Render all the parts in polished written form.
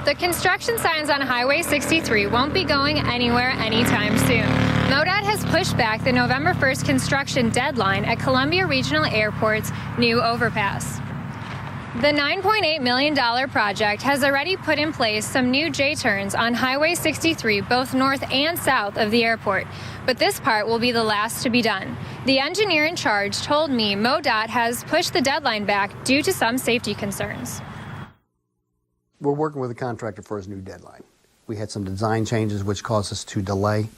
The construction signs on Highway 63 won't be going anywhere anytime soon. MoDOT has pushed back the November 1st construction deadline at Columbia Regional Airport's new overpass. The $9.8 million project has already put in place some new J-turns on Highway 63, both north and south of the airport. But this part will be the last to be done. The engineer in charge told me MoDOT has pushed the deadline back due to some safety concerns. We're working with the contractor for his new deadline. We had some design changes which caused us to delay.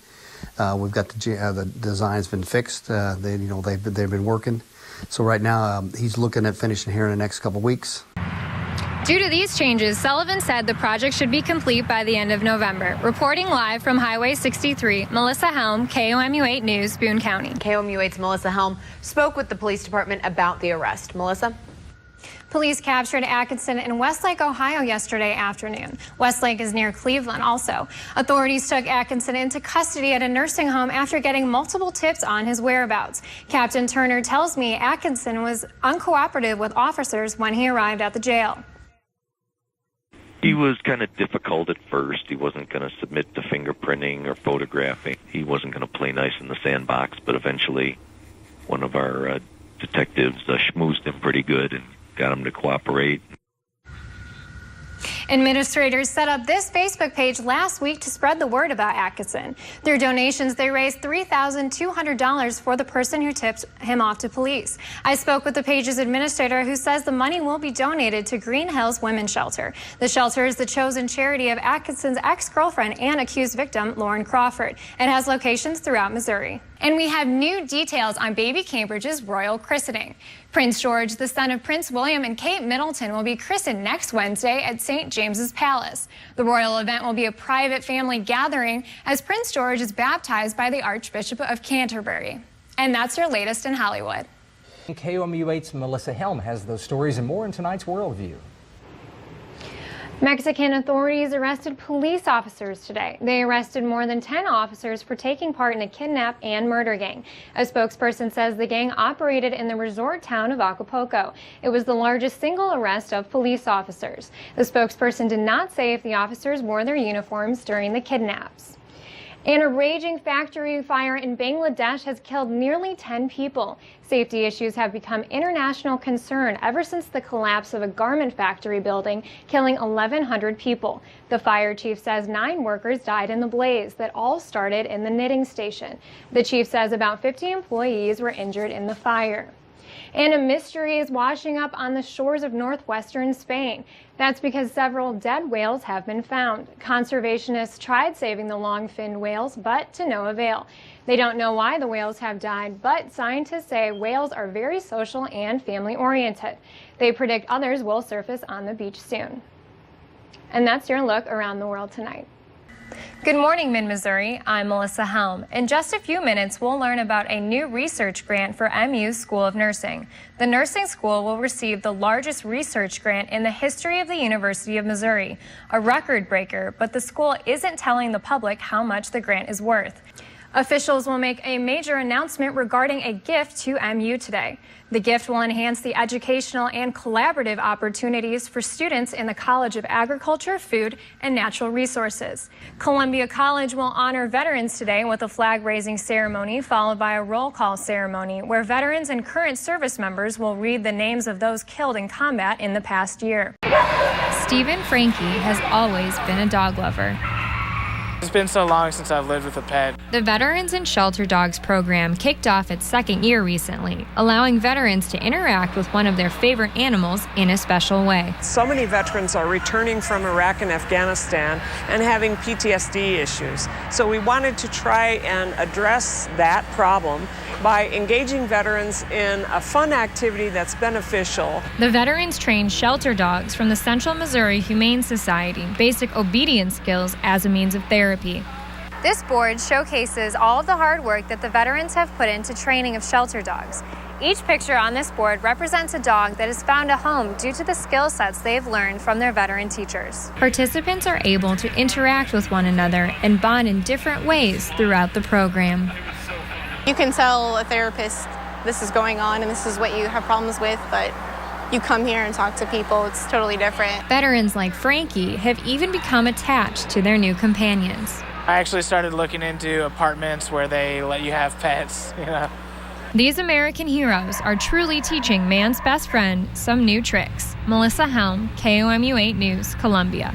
We've got the design's been fixed. They've been working. So right now he's looking at finishing here in the next couple weeks. Due to these changes, Sullivan said the project should be complete by the end of November. Reporting live from Highway 63, Melissa Helm, KOMU8 News, Boone County. KOMU8's Melissa Helm spoke with the police department about the arrest. Melissa? Police captured Atkinson in Westlake, Ohio yesterday afternoon. Westlake is near Cleveland also. Authorities took Atkinson into custody at a nursing home after getting multiple tips on his whereabouts. Captain Turner tells me Atkinson was uncooperative with officers when he arrived at the jail. He was kind of difficult at first. He wasn't going to submit to fingerprinting or photographing. He wasn't going to play nice in the sandbox, but eventually one of our detectives schmoozed him pretty good and got him to cooperate. Administrators set up this Facebook page last week to spread the word about Atkinson. Through donations, they raised $3,200 for the person who tipped him off to police. I spoke with the page's administrator who says the money will be donated to Green Hills Women's Shelter. The shelter is the chosen charity of Atkinson's ex-girlfriend and accused victim, Lauren Crawford. It has locations throughout Missouri. And we have new details on baby Cambridge's royal christening. Prince George, the son of Prince William and Kate Middleton, will be christened next Wednesday at St. James's Palace. The royal event will be a private family gathering as Prince George is baptized by the Archbishop of Canterbury. And that's your latest in Hollywood. KOMU8's Melissa Helm has those stories and more in tonight's Worldview. Mexican authorities arrested police officers today. They arrested more than 10 officers for taking part in a kidnap and murder gang. A spokesperson says the gang operated in the resort town of Acapulco. It was the largest single arrest of police officers. The spokesperson did not say if the officers wore their uniforms during the kidnaps. And a raging factory fire in Bangladesh has killed nearly 10 people. Safety issues have become international concern ever since the collapse of a garment factory building, killing 1,100 people. The fire chief says 9 workers died in the blaze that all started in the knitting station. The chief says about 50 employees were injured in the fire. And a mystery is washing up on the shores of northwestern Spain. That's because several dead whales have been found. Conservationists tried saving the long-finned whales, but to no avail. They don't know why the whales have died, but scientists say whales are very social and family-oriented. They predict others will surface on the beach soon. And that's your look around the world tonight. Good morning, Mid-Missouri. I'm Melissa Helm. In just a few minutes, we'll learn about a new research grant for MU's School of Nursing. The nursing school will receive the largest research grant in the history of the University of Missouri, a record breaker, but the school isn't telling the public how much the grant is worth. Officials will make a major announcement regarding a gift to MU today. The gift will enhance the educational and collaborative opportunities for students in the College of Agriculture, Food, and Natural Resources. Columbia College will honor veterans today with a flag-raising ceremony followed by a roll call ceremony where veterans and current service members will read the names of those killed in combat in the past year. Stephen Frankie has always been a dog lover. It's been so long since I've lived with a pet. The Veterans and Shelter Dogs program kicked off its second year recently, allowing veterans to interact with one of their favorite animals in a special way. So many veterans are returning from Iraq and Afghanistan and having PTSD issues. So we wanted to try and address that problem by engaging veterans in a fun activity that's beneficial. The veterans trained shelter dogs from the Central Missouri Humane Society basic obedience skills as a means of therapy. This board showcases all of the hard work that the veterans have put into training of shelter dogs. Each picture on this board represents a dog that has found a home due to the skill sets they've learned from their veteran teachers. Participants are able to interact with one another and bond in different ways throughout the program. You can tell a therapist this is going on and this is what you have problems with, but you come here and talk to people, it's totally different. Veterans like Frankie have even become attached to their new companions. I actually started looking into apartments where they let you have pets, These American heroes are truly teaching man's best friend some new tricks. Melissa Helm, KOMU 8 News, Columbia.